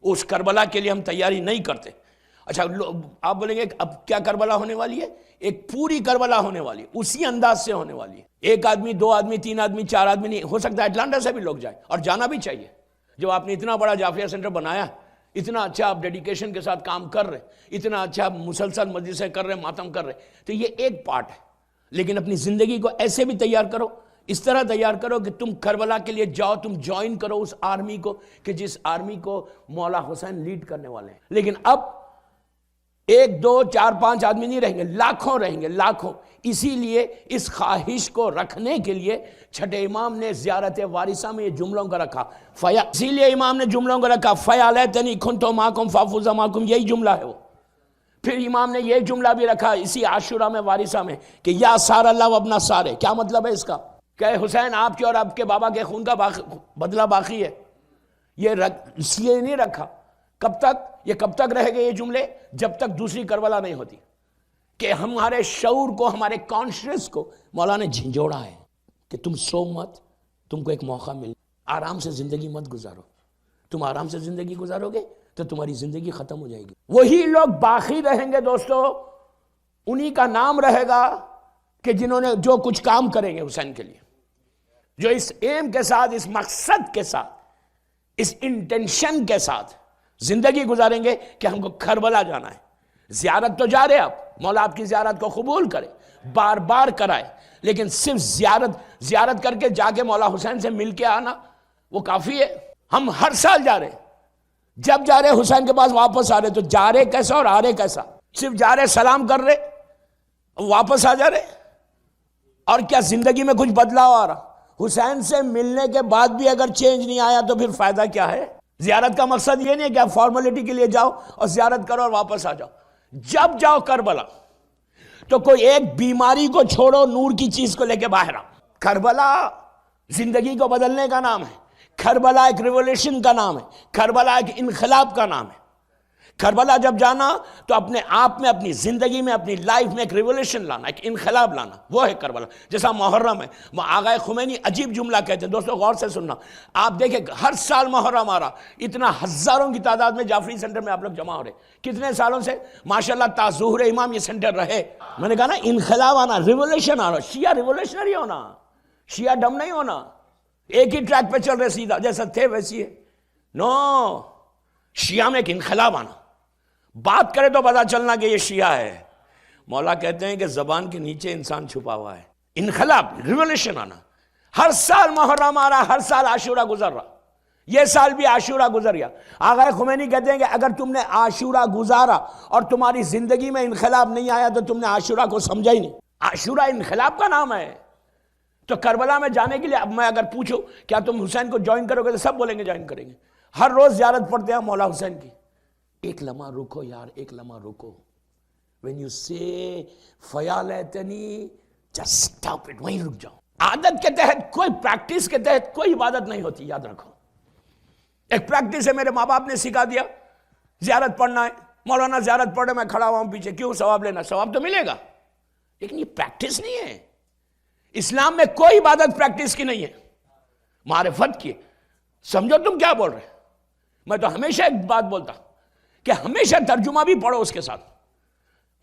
اس کربلا کے لیے ہم تیاری نہیں کرتے. اچھا آپ بولیں گے اب کیا کربلا ہونے والی ہے؟ ایک پوری کربلا ہونے والی ہے، اسی انداز سے ہونے والی ہے. ایک آدمی، دو آدمی، تین آدمی، چار آدمی نہیں، ہو سکتا ہے اٹلانٹا سے بھی لوگ جائیں، اور جانا بھی چاہیے. جب آپ نے اتنا بڑا جعفریہ سینٹر بنایا، اتنا اچھا آپ ڈیڈیکیشن کے ساتھ کام کر رہے، اتنا اچھا مسلسل مجلسیں کر رہے، ماتم کر رہے، تو یہ ایک پارٹ ہے. لیکن اپنی زندگی کو ایسے بھی تیار کرو، اس طرح تیار کرو کہ تم کربلا کے لیے جاؤ، تم جوائن کرو اس آرمی کو کہ جس آرمی کو مولا حسین لیڈ کرنے والے ہیں. لیکن اب ایک دو چار پانچ آدمی نہیں رہیں گے، لاکھوں رہیں گے، لاکھوں. اسی لیے اس خواہش کو رکھنے کے لیے چھٹے امام نے زیارت وارثہ میں یہ جملوں کا رکھا. اسی لیے امام نے جملوں کا رکھا، فَيَا لَيْتَنِي كُنْتُ مَعَكُمْ فَأَفُوزَ مَعَكُمْ، یہی جملہ ہے وہ. پھر امام نے یہ جملہ بھی رکھا اسی عاشورہ میں وارثہ میں کہ یا سار اللہ و ابنا سارے. کیا مطلب ہے اس کا؟ کہ حسین آپ کے اور آپ کے بابا کے خون کا بدلہ باقی ہے. یہ اس لیے نہیں رکھا. کب تک؟ یہ کب تک رہے گے یہ جملے؟ جب تک دوسری کربلا نہیں ہوتی. کہ ہمارے شعور کو، ہمارے کانشیس کو مولا نے جھنجھوڑا ہے کہ تم سو مت، تم کو ایک موقع مل، آرام سے زندگی مت گزارو. تم آرام سے زندگی گزارو گے تو تمہاری زندگی ختم ہو جائے گی. وہی لوگ باقی رہیں گے دوستو، انہی کا نام رہے گا کہ جنہوں نے جو کچھ کام کریں گے حسین کے لیے، جو اس ایم کے ساتھ، اس مقصد کے ساتھ، اس انٹینشن کے ساتھ زندگی گزاریں گے کہ ہم کو کربلا جانا ہے. زیارت تو جا رہے آپ، مولا آپ کی زیارت کو قبول کرے، بار بار کرائے، لیکن صرف زیارت کر کے جا کے مولا حسین سے مل کے آنا وہ کافی ہے؟ ہم ہر سال جا رہے، جب جا رہے حسین کے پاس واپس آ رہے، تو جا رہے کیسا اور آ رہے کیسا؟ صرف جا رہے سلام کر رہے واپس آ جا رہے، اور کیا زندگی میں کچھ بدلاؤ آ رہا؟ حسین سے ملنے کے بعد بھی اگر چینج نہیں آیا تو پھر فائدہ کیا ہے؟ زیارت کا مقصد یہ نہیں ہے کہ آپ فارمیلٹی کے لیے جاؤ اور زیارت کرو اور واپس آ جاؤ. جب جاؤ کربلا تو کوئی ایک بیماری کو چھوڑو، نور کی چیز کو لے کے باہر آؤ. کربلا زندگی کو بدلنے کا نام ہے، کربلا ایک ریولیوشن کا نام ہے، کربلا ایک انقلاب کا نام ہے. کربلا جب جانا تو اپنے آپ میں، اپنی زندگی میں، اپنی لائف میں ایک ریولیوشن لانا، ایک انقلاب لانا، وہ ہے کربلا. جیسا محرم ہے، آغا خمینی عجیب جملہ کہتے ہیں، دوستو غور سے سننا. آپ دیکھیں ہر سال محرم آ رہا، اتنا ہزاروں کی تعداد میں جعفری سینٹر میں آپ لوگ جمع ہو رہے. کتنے سالوں سے ماشاءاللہ تا ظہور امام یہ سینٹر رہے. میں نے کہا نا انقلاب آنا، ریولیوشن آ رہا. شیعہ ریولیوشنری ہونا، شیعہ ڈم نہیں ہونا، ایک ہی ٹریک پہ چل رہے سیدھا جیسا تھے ویسی ہے. نو، شیعہ میں ایک انقلاب آنا. بات کرے تو پتا چلنا کہ یہ شیعہ ہے. مولا کہتے ہیں کہ زبان کے نیچے انسان چھپا ہوا ہے. انقلاب، ریولیوشن آنا. ہر سال محرم آ رہا، ہر سال عاشورہ گزر رہا. یہ سال بھی عاشورہ گزر گیا. آغا خمینی کہتے ہیں کہ اگر تم نے عاشورہ گزارا اور تمہاری زندگی میں انقلاب نہیں آیا تو تم نے عاشورہ کو سمجھا ہی نہیں. عاشورہ انقلاب کا نام ہے. تو کربلا میں جانے کے لیے اب میں اگر پوچھوں کیا تم حسین کو جوائن کرو گے تو سب بولیں گے جوائن کریں گے. ہر روز زیارت پڑھتے ہیں مولا حسین کی. ایک لمحہ رکو یار، ایک لمحہ رکو. when you say فَيَا لَيْتَنِي just stop it، وہیں رک جاؤ. عادت کے تحت، کوئی پریکٹس کے تحت کوئی عبادت نہیں ہوتی، یاد رکھو. ایک پریکٹس ہے، میرے ماں باپ نے سکھا دیا زیارت پڑھنا ہے، مولانا زیارت پڑھے میں کھڑا ہوا ہوں پیچھے، کیوں؟ ثواب لینا. ثواب تو ملے گا، لیکن یہ پریکٹس نہیں ہے. اسلام میں کوئی عبادت پریکٹس کی نہیں ہے، معرفت کی. سمجھو تم کیا بول رہے. میں تو ہمیشہ ایک بات بولتا کہ ہمیشہ ترجمہ بھی پڑھو اس کے ساتھ.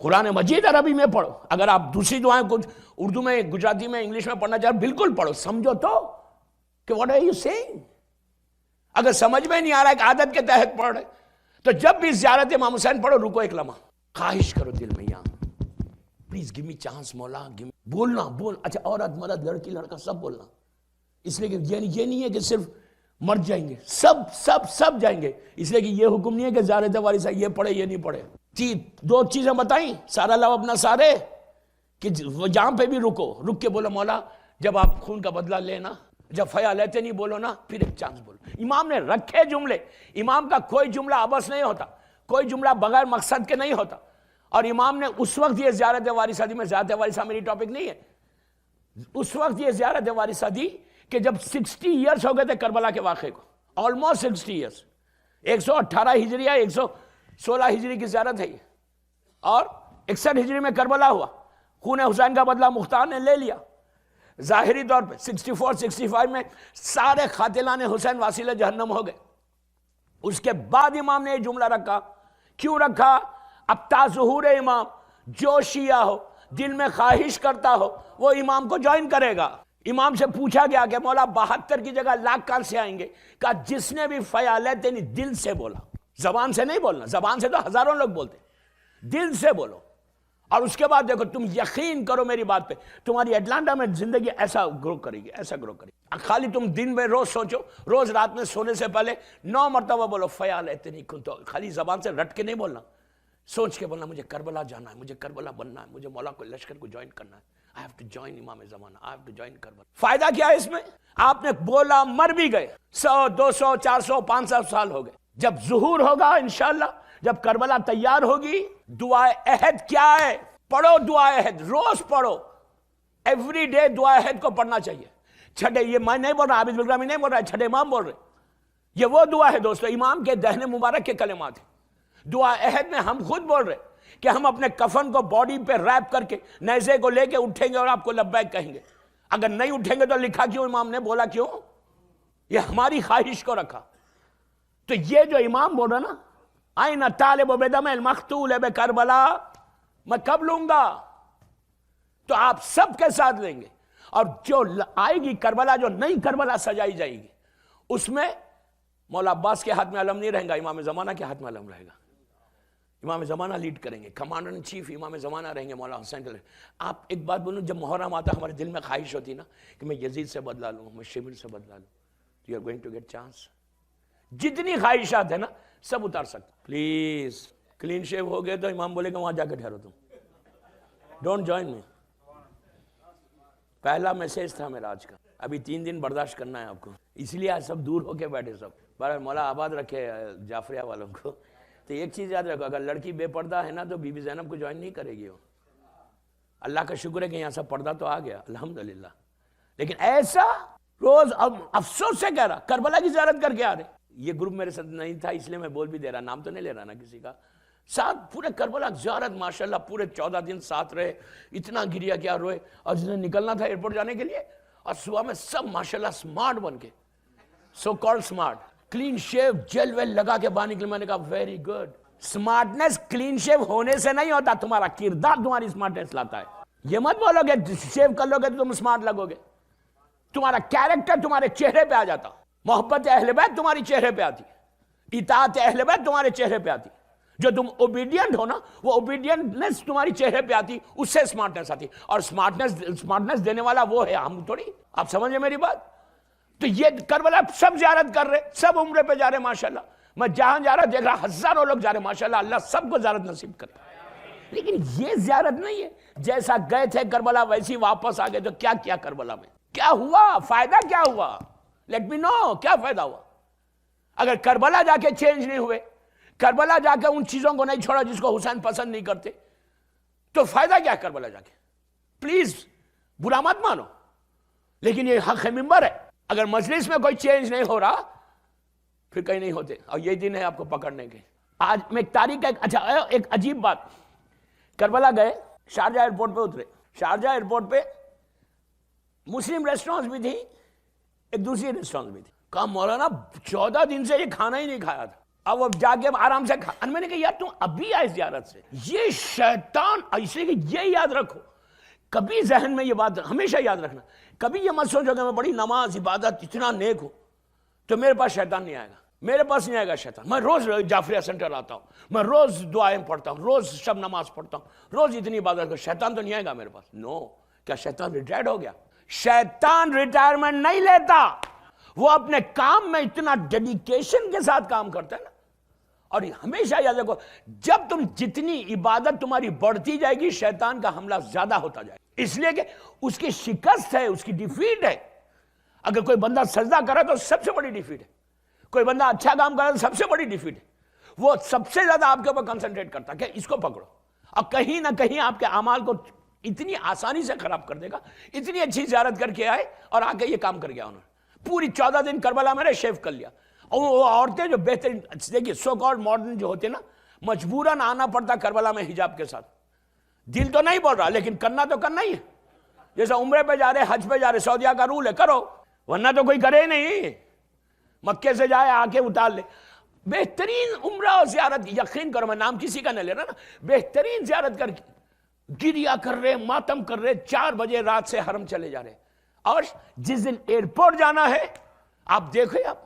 قرآن مجید عربی میں پڑھو، اگر آپ دوسری دعائیں کچھ اردو میں، گجراتی میں، انگلش میں پڑھنا چاہو بالکل پڑھو، سمجھو تو کہ what are you saying. اگر سمجھ میں نہیں آ رہا ہے کہ عادت کے تحت پڑھ رہے تو جب بھی زیارت امام حسین پڑھو رکو ایک لمحہ، خواہش کرو دل میں، یہاں پلیز گیو می چانس مولا، بولنا بول. اچھا عورت مرد لڑکی لڑکا سب بولنا، اس لیے کہ یہ نہیں ہے کہ صرف مر جائیں گے، سب جائیں گے. اس لیے کہ یہ حکم نہیں ہے کہ زیارت وارثہ یہ پڑھے یہ نہیں پڑھے. دو چیزیں بتائیں، سارا اللہ اپنا سارے، کہ جہاں پہ بھی رک کے بولو مولا جب آپ خون کا بدلہ لینا، جب فیا لیتے نہیں بولو نا، پھر ایک چانس بولو. امام نے رکھے جملے. امام کا کوئی جملہ عبث نہیں ہوتا، کوئی جملہ بغیر مقصد کے نہیں ہوتا. اور امام نے اس وقت یہ زیارت وارثہ دی، میں زیارت وارثہ میری ٹاپک نہیں ہے، اس وقت یہ زیارت وارثہ دی کہ جب 60 ایئرس ہو گئے تھے کربلا کے واقعے کو، آلموسٹ 60 ایئرس. 118 ہجریہ 116 ہجری کی زیارت ہے یہ، اور 61 ہجری میں کربلا ہوا. خون حسین کا بدلہ مختار نے لے لیا. ظاہری طور پہ 64 65 میں سارے قاتلان حسین واصل جہنم ہو گئے. اس کے بعد امام نے یہ جملہ رکھا. کیوں رکھا؟ اب تا ظہور امام جو شیعہ ہو دل میں خواہش کرتا ہو وہ امام کو جوائن کرے گا. امام سے پوچھا گیا کہ مولا 72 کی جگہ لاکھ کہاں سے آئیں گے؟ کہا جس نے بھی فیالتین دل سے بولا، زبان سے نہیں بولنا، زبان سے تو ہزاروں لوگ بولتے، دل سے بولو. اور اس کے بعد دیکھو تم یقین کرو میری بات پہ، تمہاری اٹلانٹا میں زندگی ایسا گرو کرے گی، ایسا گرو کرے گی. خالی تم دن میں روز سوچو، روز رات میں سونے سے پہلے 9 مرتبہ بولو فیالتین کنتو. خالی زبان سے رٹ کے نہیں بولنا، سوچ کے بولنا مجھے کربلا جانا ہے، مجھے کربلا بننا ہے، مجھے مولا کو لشکر کو جوائن کرنا ہے. I have to join امام زمانہ، I have to join Karbala. فائدہ کیا ہے اس میں؟ آپ نے بولا، مر بھی گئے، 100 200 400 500 سال ہو گئے. جب ظہور ہوگا انشاءاللہ، جب کربلا تیار ہوگی، دعائے عہد کیا ہے؟ پڑھو دعائے عہد، روز پڑھو، ایوری ڈے دعائے عہد کو پڑھنا چاہیے. چھٹے، یہ میں نہیں بول رہا، عابد بلگرامی نہیں بول رہا، چھٹے امام بول رہے. یہ وہ دعا ہے دوستو، امام کے دہن مبارک کے کلمات ہیں. دعا عہد میں ہم خود بول رہے کہ ہم اپنے کفن کو باڈی پہ ریپ کر کے نیزے کو لے کے اٹھیں گے اور آپ کو لبیک کہیں گے. اگر نہیں اٹھیں گے تو لکھا کیوں امام نے، بولا کیوں؟ یہ ہماری خواہش کو رکھا. تو یہ جو امام بول رہا نا، آئین طالب بدم المقتول بکربلا، میں کب لوں گا؟ تو آپ سب کے ساتھ لیں گے. اور جو آئے گی کربلا، جو نئی کربلا سجائی جائے گی، اس میں مولا عباس کے ہاتھ میں علم نہیں رہے گا، امام زمانہ کے ہاتھ میں علم رہے گا. امام زمانہ لیڈ کریں گے، کمانڈر ان چیف امام زمانہ رہیں گے مولا حسین. آپ ایک بات بولوں، جب محرم آتا ہمارے دل میں خواہش ہوتی نا کہ میں یزید سے بدلا لوں، میں شمر سے بدلا لوں، تو you are going to get chance. جتنی خواہشات ہیں نا سب اتار سکتے. پلیز کلین شیو ہو گئے تو امام بولے گا وہاں جا کے ٹھہرو تم، ڈونٹ جوائن می. پہلا میسیج تھا میرا آج کا. ابھی 3 دن برداشت کرنا ہے آپ کو، اس لیے آج سب دور ہو کے بیٹھے. سب بہرحال مولا آباد رکھے جعفریہ والوں کو. تو ایک چیز یاد رکھو، اگر لڑکی بے پردہ ہے نا تو بی بی زینب کو جوائن نہیں کرے گی. وہ اللہ کا شکر ہے کہ یہاں سب پردہ تو آ گیا الحمدللہ. لیکن ایسا روز اب افسوس سے کہہ رہا کربلا کی زیارت کر کے آ رہے. یہ گروپ میرے ساتھ نہیں تھا اس لیے میں بول بھی دے رہا، نام تو نہیں لے رہا نا کسی کا. ساتھ پورے کربلا زیارت ماشاءاللہ پورے 14 دن ساتھ رہے. اتنا گریا کیا روئے. اور جس نے نکلنا تھا ایئرپورٹ جانے کے لیے، اور صبح میں سب ماشاءاللہ سمارٹ بن کے، so called smart, clean shave, gel well لگا کے باہر نکلے. میں نے کہا very good. Smartness clean shave ہونے سے نہیں ہوتا، تمہارا کردار تمہاری سمارٹنس لاتا ہے. یہ مت بولو گے شیو کر لو گے تو تم سمارٹ لگو گے. تمہارا کیریکٹر تمہارے چہرے پہ آ جاتا. محبت اہل بیت تمہاری چہرے پہ آتی، اطاعت اہل بیت تمہارے چہرے پہ آتی. جو تم اوبیڈینٹ ہو نا، وہ اوبیڈینٹنس تمہاری چہرے پہ آتی، اس سے سمارٹنس آتی. اور سمارٹنس دینے والا وہ ہے، ہم تھوڑی. آپ سمجھے میری بات؟ تو یہ کربلا سب زیارت کر رہے، سب عمرے پہ جا رہے ماشاءاللہ. میں جہاں جا رہا دیکھ رہا ہزاروں لوگ جا رہے ماشاءاللہ. اللہ سب کو زیارت نصیب کرے. لیکن یہ زیارت نہیں ہے جیسا گئے تھے کربلا ویسی واپس آ گئے. تو کیا کیا کربلا میں؟ کیا ہوا؟ فائدہ کیا ہوا؟ لیٹ می نو کیا فائدہ ہوا. اگر کربلا جا کے چینج نہیں ہوئے، کربلا جا کے ان چیزوں کو نہیں چھوڑا جس کو حسین پسند نہیں کرتے، تو فائدہ کیا ہے کربلا جا کے؟ پلیز برا مت مانو، لیکن یہ حق ممبر ہے. اگر مجلس میں کوئی چینج نہیں ہو رہا پھر کہیں نہیں ہوتے. اور یہ دن ہے آپ کو پکڑنے کے. آج میں ایک تاریخ اچھا ایک عجیب بات، کربلا گئے، شارجہ ایئرپورٹ پہ اترے. شارجہ ایئرپورٹ پہ مسلم ریسٹورانٹس بھی تھی، ایک دوسری ریسٹورانٹ بھی تھی. کہا مولانا 14 دن سے یہ کھانا ہی نہیں کھایا تھا، اب جا کے آرام سے کھا. میں نے کہا یار تم ابھی آئے زیارت سے. یہ شیطان ایسے کہ یہ یاد رکھو، کبھی ذہن میں یہ بات ہمیشہ یاد رکھنا، کبھی یہ مت سوچو کہ میں بڑی نماز عبادت اتنا نیک ہوں تو میرے پاس شیطان نہیں آئے گا. میرے پاس نہیں آئے گا شیطان. میں روز جعفریہ سینٹر آتا ہوں، میں روز دعائیں پڑھتا ہوں، روز شب نماز پڑھتا ہوں، روز اتنی عبادت کرتا ہوں. شیطان تو نہیں آئے گا میرے پاس. نو. کیا شیطان ریٹائرڈ ہو گیا؟ شیطان ریٹائرمنٹ نہیں لیتا، وہ اپنے کام میں اتنا ڈیڈیکیشن کے ساتھ کام کرتا ہے نا. اور ہمیشہ یاد رکھو، جب تم جتنی عبادت تمہاری بڑھتی جائے گی، شیطان کا حملہ زیادہ ہوتا جائے گا. اس لیے کہ اس کی شکست ہے، اس کی ڈیفیٹ ہے. اگر کوئی بندہ سجدہ کرے تو سب سے بڑی ڈیفیٹ ہے. کوئی بندہ اچھا کام کرے تو سب سے بڑی ڈیفیٹ ہے. وہ سب سے زیادہ آپ کے اوپر کنسنٹریٹ کرتا ہے کہ اس کو پکڑو. اب کہیں نہ کہیں آپ کے اعمال کو اتنی آسانی سے خراب کر دے گا. اتنی اچھی زیارت کر کے آئے اور آ کے یہ کام کر گیا. انہوں نے پوری 14 دن کربلا میں شیو کر لیا. اور وہ عورتیں جو بہترین، دیکھیے سو کالڈ ماڈرن جو ہوتے نا، مجبوراً آنا پڑتا کربلا میں حجاب کے ساتھ. دل تو نہیں بول رہا لیکن کرنا تو کرنا ہی ہے. جیسا عمرے پہ جا رہے، حج پہ جا رہے، سعودیہ کا رول ہے کرو، ورنہ تو کوئی کرے نہیں. مکے سے جائے آ کے اتار لے. بہترین عمرہ اور زیارت، یقین کرو میں نام کسی کا نہ لے رہا نا، بہترین زیارت کر کے گریا کر رہے، ماتم کر رہے، 4 بجے رات سے حرم چلے جا رہے، اور جس دن ایئرپورٹ جانا ہے آپ دیکھیں، آپ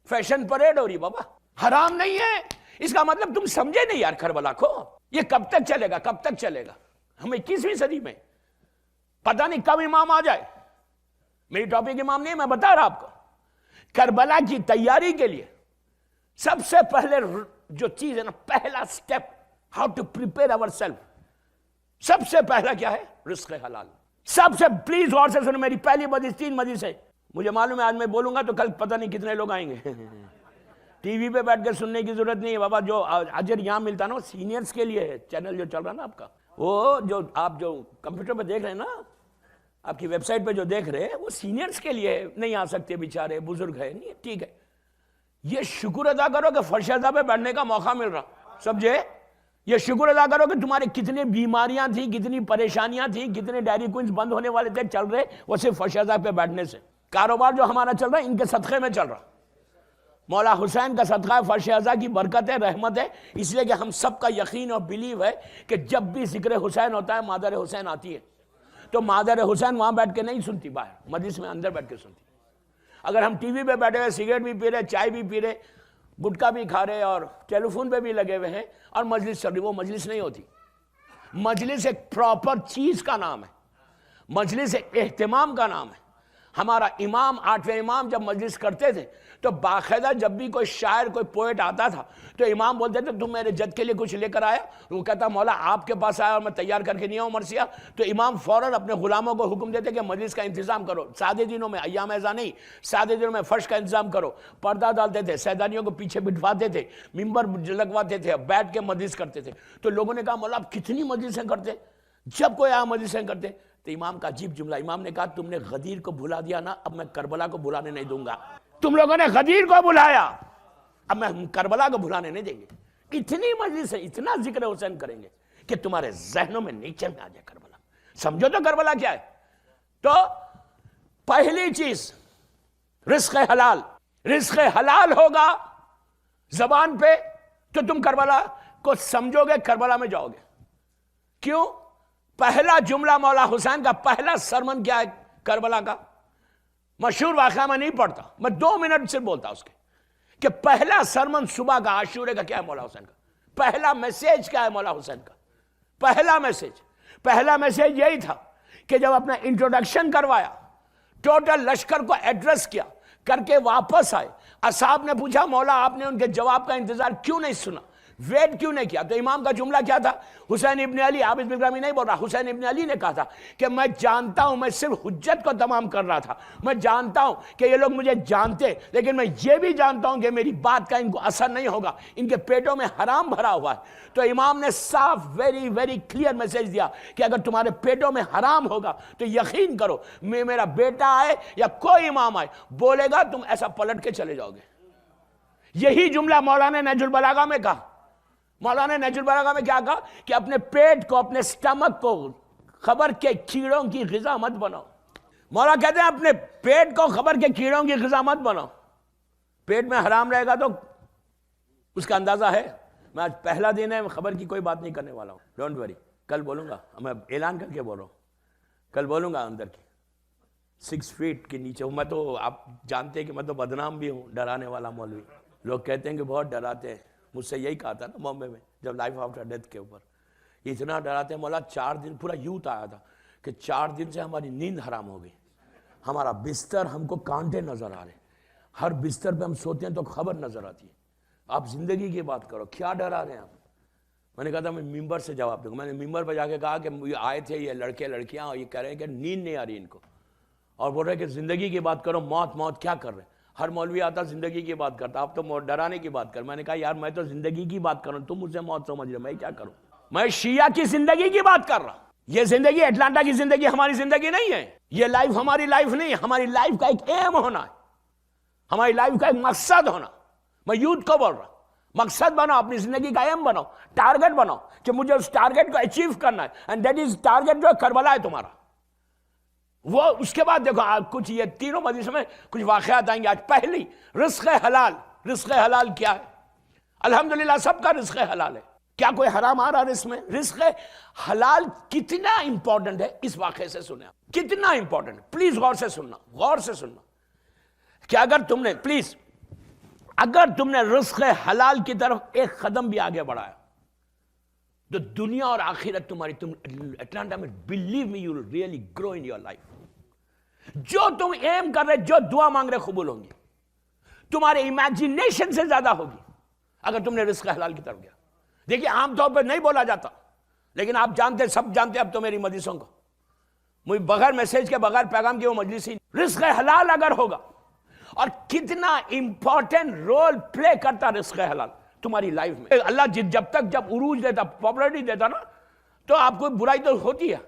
فیشن پریڈ ہو رہی بابا، حرام نہیں ہے۔ اس کا مطلب تم سمجھے نہیں یار کربلا کو، یہ کب تک چلے گا، کب تک چلے گا؟ ہم 21ویں صدی میں، پتہ نہیں کب امام آ جائے۔ میری ٹاپک امام نہیں ہے، میں بتا رہا آپ کو۔ کربلا کی تیاری کے لیے سب سے پہلے جو چیز ہے نا، پہلا step, how to prepare our self, سب سے پہلا کیا ہے؟ رزق حلال۔ سب سے پلیز غور سے سنو، میری پہلی مجلس 3 مجلس ہے، مجھے معلوم ہے آج میں بولوں گا تو کل پتہ نہیں کتنے لوگ آئیں گے۔ ٹی وی پہ بیٹھ کے سننے کی ضرورت نہیں ہے بابا، جو اجر یہاں ملتا نا وہ سینئرز کے لیے ہے۔ چینل جو چل رہا نا آپ کا، وہ جو آپ جو کمپیوٹر پہ دیکھ رہے ہیں نا، آپ کی ویب سائٹ پہ جو دیکھ رہے ہیں، وہ سینئرز کے لیے ہے، نہیں آ سکتے بیچارے، بزرگ ہے، نہیں ٹھیک ہے۔ یہ شکر ادا کرو کہ فرش اعظم پہ بیٹھنے کا موقع مل رہا، سمجھے؟ یہ شکر ادا کرو کہ تمہارے کتنی بیماریاں تھیں، کتنی پریشانیاں تھیں، کتنے ڈائری کوئنز بند ہونے والے تھے، چل رہے وہ صرف فرش اعظم پہ بیٹھنے سے۔ کاروبار جو ہمارا چل رہا ہے ان کے صدقے میں چل رہا، مولا حسین کا صدقہ ہے، فرش اعظم کی برکت ہے، رحمت ہے، اس لیے کہ ہم سب کا یقین اور بلیو ہے کہ جب بھی ذکر حسین ہوتا ہے مادر حسین آتی ہے، تو مادر حسین وہاں بیٹھ کے نہیں سنتی، باہر مجلس میں اندر بیٹھ کے سنتی۔ اگر ہم ٹی وی پہ بیٹھے ہوئے سگریٹ بھی پی رہے، چائے بھی پی رہے، گٹکا بھی کھا رہے اور ٹیلی فون پہ بھی لگے ہوئے ہیں اور مجلس چل رہی، وہ مجلس نہیں ہوتی۔ مجلس ایک پراپر چیز کا نام ہے، مجلس ایک اہتمام کا نام ہے۔ ہمارا امام 8ویں امام جب مجلس کرتے تھے تو باقاعدہ جب بھی کوئی شاعر کوئی پوئٹ آتا تھا تو امام بولتے تھے تم میرے جد کے لیے کچھ لے کر آیا؟ وہ کہتا مولا آپ کے پاس آیا اور میں تیار کر کے نہیں آؤں مرثیہ، تو امام فوراً اپنے غلاموں کو حکم دیتے کہ مجلس کا انتظام کرو، سادے دنوں میں، ایام ایزا نہیں، سادے دنوں میں فرش کا انتظام کرو، پردہ ڈالتے تھے، سیدانیوں کو پیچھے بٹھواتے تھے، ممبر لگواتے تھے، بیٹھ کے مجلس کرتے تھے۔ تو لوگوں نے کہا مولا آپ کتنی مجلسیں کرتے؟ جب کوئی آیا مجلسیں کرتے۔ تو امام کا عجیب جملہ، امام نے کہا تم نے غدیر کو بھلا دیا نا، اب میں کربلا کو بھلانے نہیں دوں گا۔ تم لوگوں نے غدیر کو بھلایا، اب میں کربلا کو بھلانے نہیں دیں گے۔ اتنی مجلس ہے، اتنا ذکر حسین کریں گے کہ تمہارے ذہنوں میں نیچے میں آ جائے کربلا۔ سمجھو تو کربلا کیا ہے۔ تو پہلی چیز رزق حلال، رزق حلال ہوگا زبان پہ تو تم کربلا کو سمجھو گے، کربلا میں جاؤ گے۔ کیوں؟ پہلا جملہ مولا حسین کا، پہلا سرمن کیا ہے کربلا کا؟ مشہور واقعہ میں نہیں پڑھتا، میں 2 منٹ سے بولتا اس کے، کہ پہلا سرمن صبح کا عاشورے کا کیا ہے مولا حسین کا؟ پہلا میسیج کیا ہے مولا حسین کا؟ پہلا میسیج یہی تھا کہ جب اپنا انٹروڈکشن کروایا، ٹوٹل لشکر کو ایڈریس کیا، کر کے واپس آئے، اصحاب نے پوچھا مولا آپ نے ان کے جواب کا انتظار کیوں نہیں سنا، ویٹ کیوں نہیں کیا؟ تو امام کا جملہ کیا تھا؟ حسین ابن علی، آپ اس بگرامی نہیں بول رہا، حسین ابن علی نے کہا تھا کہ میں جانتا ہوں، میں صرف حجت کو تمام کر رہا تھا، میں جانتا ہوں کہ یہ لوگ مجھے جانتے، لیکن میں یہ بھی جانتا ہوں کہ میری بات کا ان کو اثر نہیں ہوگا، ان کے پیٹوں میں حرام بھرا ہوا ہے۔ تو امام نے صاف ویری ویری کلیئر میسیج دیا کہ اگر تمہارے پیٹوں میں حرام ہوگا تو یقین کرو میرا بیٹا آئے یا کوئی امام آئے بولے گا تم ایسا پلٹ کے چلے جاؤ گے۔ یہی جملہ مولانا نہج البلاغہ میں کہا۔ مولانا نہج البلاغہ میں کیا کہا کہ اپنے پیٹ کو، اپنے سٹمک کو خبر کے کیڑوں کی غذا مت بناؤ۔ مولا کہتے ہیں اپنے پیٹ کو خبر کے کیڑوں کی غذا مت بناؤ۔ پیٹ میں حرام رہے گا تو اس کا اندازہ ہے۔ میں آج پہلا دن ہے، خبر کی کوئی بات نہیں کرنے والا ہوں، ڈونٹ وری، کل بولوں گا، میں اعلان کر کے بول رہا ہوں، کل بولوں گا اندر کی 6 فیٹ کے نیچے ہوں میں، تو آپ جانتے ہیں کہ میں تو بدنام بھی ہوں، ڈرانے والا مولوی۔ لوگ کہتے ہیں کہ بہت ڈراتے ہیں، مجھ سے یہی کہا تھا نا بامبے میں جب لائف آفٹر ڈیتھ کے اوپر، اتنا ڈراتے ہیں مولا، 4 دن پورا یوتھ آیا تھا کہ 4 دن سے ہماری نیند حرام ہو گئی، ہمارا بستر ہم کو کانٹے نظر آ رہے، ہر بستر پہ ہم سوتے ہیں تو خبر نظر آتی ہے۔ آپ زندگی کی بات کرو، کیا ڈرا رہے ہیں آپ؟ میں نے کہا تھا میں ممبر سے جواب دوں گا، میں نے ممبر پہ جا کے کہا کہ یہ آئے تھے یہ لڑکے لڑکیاں اور یہ کہہ رہے ہیں کہ نیند نہیں آ رہی ان کو، اور بول رہے کہ زندگی کی بات کرو، موت کیا کر رہے ہیں؟ ہر مولوی آتا زندگی کی بات کرتا، آپ تو ڈرانے کی بات کر۔ میں نے کہا یار میں تو زندگی کی بات کر رہا ہوں، تم مجھ سے موت سمجھ رہے، میں کیا کروں؟ میں شیعہ کی زندگی کی بات کر رہا ہوں۔ یہ زندگی اٹلانٹا کی زندگی ہماری زندگی نہیں ہے، یہ لائف ہماری لائف نہیں ہے، ہماری لائف کا ایک ایم ہونا ہے، ہماری لائف کا ایک مقصد ہونا۔ میں یوتھ کو بول رہا ہوں مقصد بناؤ، اپنی زندگی کا ایم بناؤ، ٹارگٹ بناؤ کہ مجھے اس ٹارگٹ کو اچیو کرنا ہے، اینڈ دیٹ از ٹارگٹ جو کربلا ہے تمہارا۔ وہ اس کے بعد دیکھو کچھ یہ تینوں مجلسوں میں کچھ واقعات آئیں گے۔ آج پہلی رزق حلال، رزق حلال کیا ہے؟ الحمدللہ سب کا رزق حلال ہے. کیا کوئی حرام آ رہا رزق میں؟ رزق حلال کتنا امپورٹنٹ ہے اس واقعے سے سنیں آپ. کتنا امپورٹنٹ ہے، پلیز غور سے سننا، غور سے سننا. کہ اگر تم نے رزق حلال کی طرف ایک قدم بھی آگے بڑھایا تو دنیا اور آخرت تمہاری، تم اٹلانٹا میں believe me you will really grow in your life. جو تم ایم کر رہے، جو دعا مانگ رہے قبول ہوں گی، تمہارے امیجنیشن سے زیادہ ہوگی اگر تم نے رزق حلال کی طرف گیا. دیکھیے عام طور پہ نہیں بولا جاتا، لیکن آپ جانتے، سب جانتے اب تو میری مجلسوں کو، مجھے بغیر میسج کے، بغیر پیغام کے وہ مجلس ہی. رزق حلال اگر ہوگا، اور کتنا امپورٹنٹ رول پلے کرتا رزق حلال تمہاری لائف میں. اللہ جب تک عروج دیتا، پاپولرٹی دیتا نا، تو آپ کو برائی تو ہوتی ہے.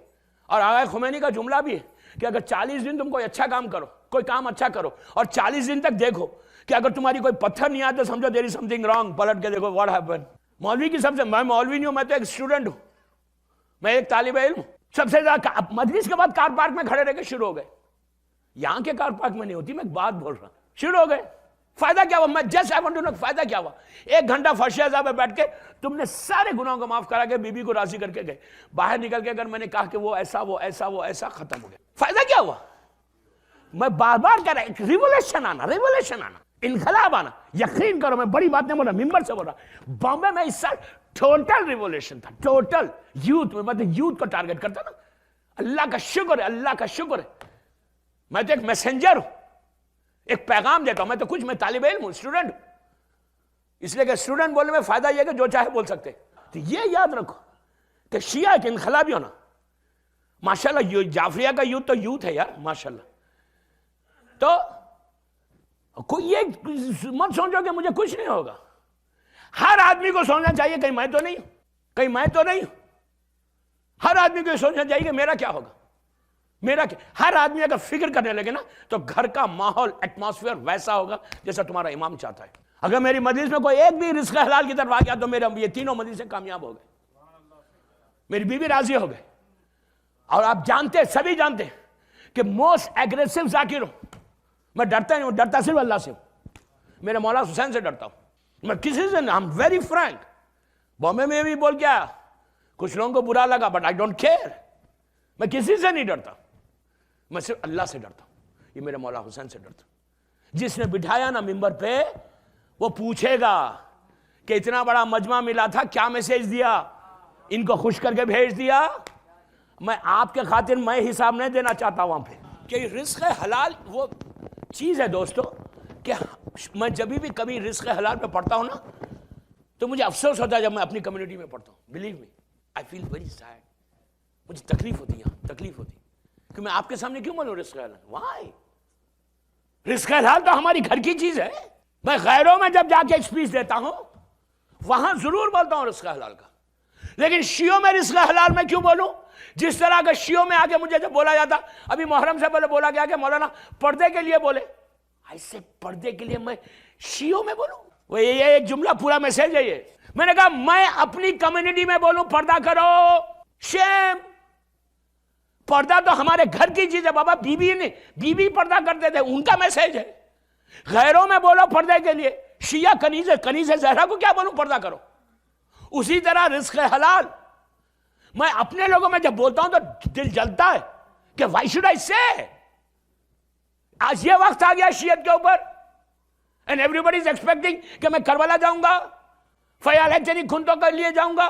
اور آقا خمینی کا جملہ بھی ہے کہ اگر 40 دن تم کوئی اچھا کام کرو، کوئی کام اچھا کرو، اور 40 دن تک دیکھو کہ اگر تمہاری کوئی پتھر نہیں آیا تو سمجھو دیر از سمتھنگ رانگ. پلٹ کے دیکھو واٹ ہیپن. مولوی کی سب سے، میں مولوی نہیں ہوں، میں تو ایک اسٹوڈنٹ ہوں، میں ایک طالب علم ہوں. سب سے زیادہ مجلس کے بعد کار پارک میں کھڑے رہ کے شروع ہو گئے. یہاں کے کار پارک میں نہیں ہوتی، میں ایک بات بول رہا ہوں. شروع ہو گئے. فائدہ کیا ہوا؟ میں just I want to know فائدہ کیا ہوا. 1 گھنٹہ فرش اعضاء پہ بیٹھ کے تم نے سارے گناہوں کو معاف کرا کے بی بی کو راضی کر کے گئے. باہر نکل کے اگر میں نے کہا کہ وہ ایسا وہ ایسا وہ ایسا، ختم ہو گیا. فائدہ کیا ہوا؟ میں بار بار کہہ رہا ہوں، ریولیوشن آنا، انقلاب آنا. یقین کرو میں بڑی بات نہیں بول رہا، ممبر سے بول رہا. بامبے میں اس سال ٹوٹل ریولیوشن تھا، ٹوٹل یوتھ میں. مطلب یوتھ کو ٹارگٹ کرتا نا. اللہ کا شکر ہے، اللہ کا شکر ہے. میں تو ایک میسنجر ہوں، ایک پیغام دیتا ہوں. میں تو کچھ، میں طالب علم ہوں، اسٹوڈنٹ ہوں. اس لیے کہ اسٹوڈنٹ بولنے میں فائدہ یہ کہ جو چاہے بول سکتے. تو یہ یاد رکھو کہ شیعہ ایک انقلابی ہونا. ماشاءاللہ جعفریہ کا یوتھ تو یوتھ ہے یار، ماشاءاللہ. تو کوئی یہ مت سوچو کہ مجھے کچھ نہیں ہوگا. ہر آدمی کو سوچنا چاہیے کہیں میں تو نہیں ہوں، کہیں میں تو نہیں ہوں. ہر آدمی کو سوچنا چاہیے کہ میرا کیا ہوگا، میرا کیا. ہر آدمی اگر فکر کرنے لگے نا تو گھر کا ماحول، ایٹماسفیئر ویسا ہوگا جیسا تمہارا امام چاہتا ہے. اگر میری مجلس میں کوئی ایک بھی رزق حلال کی طرف آ گیا تو میرے یہ تینوں مجلسیں کامیاب ہو گئے. میری بیوی راضی ہو گئے. اور آپ جانتے، سبھی جانتے کہ موسٹ ایگریسو ذاکر ہوں. میں ڈرتا نہیں ہوں، ڈرتا صرف اللہ سے ہوں. میرے مولا حسین سے ڈرتا ہوں. میں کسی سے نہیں، I'm very frank. بامبے میں بھی بول کیا، کچھ لوگوں کو برا لگا بٹ I don't care. میں کسی سے نہیں ڈرتا، میں صرف اللہ سے ڈرتا ہوں. یہ میرے مولا حسین سے ڈرتا ہوں. جس نے بٹھایا نا ممبر پہ، وہ پوچھے گا کہ اتنا بڑا مجمع ملا تھا، کیا میسج دیا، ان کو خوش کر کے بھیج دیا. میں آپ کے خاطر میں حساب نہیں دینا چاہتا وہاں پہ. کہ رزق حلال وہ چیز ہے دوستو کہ میں جب بھی کبھی رزق حلال پہ پڑھتا ہوں نا تو مجھے افسوس ہوتا ہے جب میں اپنی کمیونٹی میں پڑھتا ہوں. بلیو می آئی فیل ویری سیڈ. مجھے تکلیف ہوتی ہے، تکلیف ہوتی کہ میں آپ کے سامنے کیوں بولوں رزق حلال. وائی؟ رزق حلال تو ہماری گھر کی چیز ہے. میں غیروں میں جب جا کے اسپیچ دیتا ہوں وہاں ضرور بولتا ہوں رزق حلال کا، لیکن شیعوں میں رزق حلال میں کیوں بولوں؟ جس طرح کا شیعوں میں آگے مجھے جب بولا جاتا، ابھی محرم سے پہلے بولا گیا کہ مولانا پردے کے لیے بولے. ایسے پردے کے لیے میں شیعوں میں بولوں؟ وہ یہ ایک جملہ پورا میسج ہے. یہ میں نے کہا میں اپنی کمیونٹی میں بولوں پردہ کرو، شیم. پردہ تو ہمارے گھر کی چیز ہے بابا. بی بی پردہ کرتے تھے، ان کا میسج ہے. غیروں میں بولو پردے کے لیے. شیعہ کنیز زہرا کو کیا بولوں پردہ کرو؟ اسی طرح رزق حلال میں اپنے لوگوں میں جب بولتا ہوں تو دل جلتا ہے کہ وائی شوڈ آئی سے. آج یہ وقت آ گیا شیعت کے اوپر and everybody is expecting کہ میں کربلا جاؤں گا، فیال چنی کھنتوں کے لیے جاؤں گا،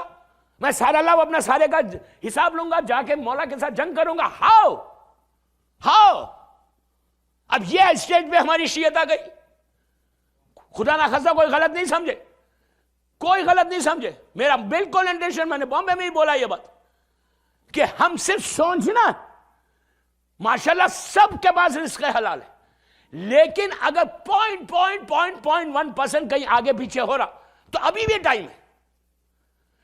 میں سارا لو اپنا سارے کا حساب لوں گا، جا کے مولا کے ساتھ جنگ کروں گا. ہاؤ اب یہ اسٹیج پہ ہماری شیعت آ گئی. خدا نہ خاصا کوئی غلط نہیں سمجھے، کوئی غلط نہیں سمجھے. میرا بالکل انٹینشن، میں نے بامبے میں ہی بولا یہ بات کہ ہم صرف سوچنا، ماشاءاللہ سب کے پاس رزق حلال ہے، لیکن اگر 0.1% کہیں آگے پیچھے ہو رہا تو ابھی بھی ٹائم ہے.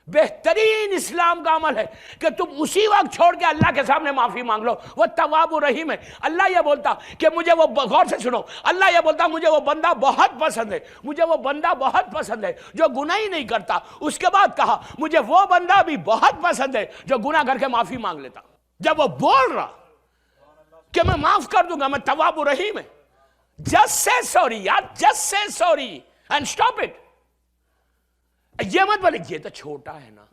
بہترین اسلام کا عمل ہے کہ تم اسی وقت چھوڑ کے اللہ کے سامنے معافی مانگ لو. وہ تواب الرحیم ہے. اللہ یہ بولتا کہ مجھے وہ، غور سے سنو، اللہ یہ بولتا مجھے وہ بندہ بہت پسند ہے، مجھے وہ بندہ بہت پسند ہے جو گناہ ہی نہیں کرتا. اس کے بعد کہا مجھے وہ بندہ بھی بہت پسند ہے جو گناہ کر کے معافی مانگ لیتا. جب وہ بول رہا کہ میں معاف کر دوں گا، میں تواب الرحیم ہے. جسٹ سے سوری یار، just say sorry. And stop it. یہ مت بولے یہ تو چھوٹا ہے نا.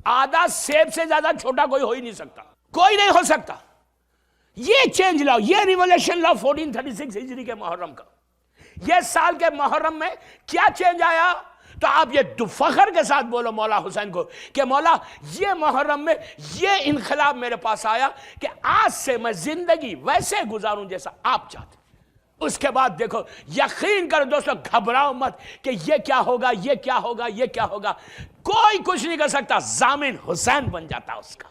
آدھا سیب سے زیادہ چھوٹا کوئی ہو ہی نہیں سکتا, کوئی نہیں ہو سکتا. یہ چینج لاؤ, یہ ریولیوشن لاؤ 1436 ہجری کے محرم کا. یہ سال کے محرم میں کیا چینج آیا؟ تو آپ یہ فخر کے ساتھ بولو مولا حسین کو کہ مولا یہ محرم میں یہ انقلاب میرے پاس آیا کہ آج سے میں زندگی ویسے گزاروں جیسا آپ چاہتے. اس کے بعد دیکھو, یقین کرو دوستو, گھبراؤ مت کہ یہ کیا ہوگا, یہ کیا ہوگا, یہ کیا ہوگا. کوئی کچھ نہیں کر سکتا, ضامن حسین بن جاتا اس کا.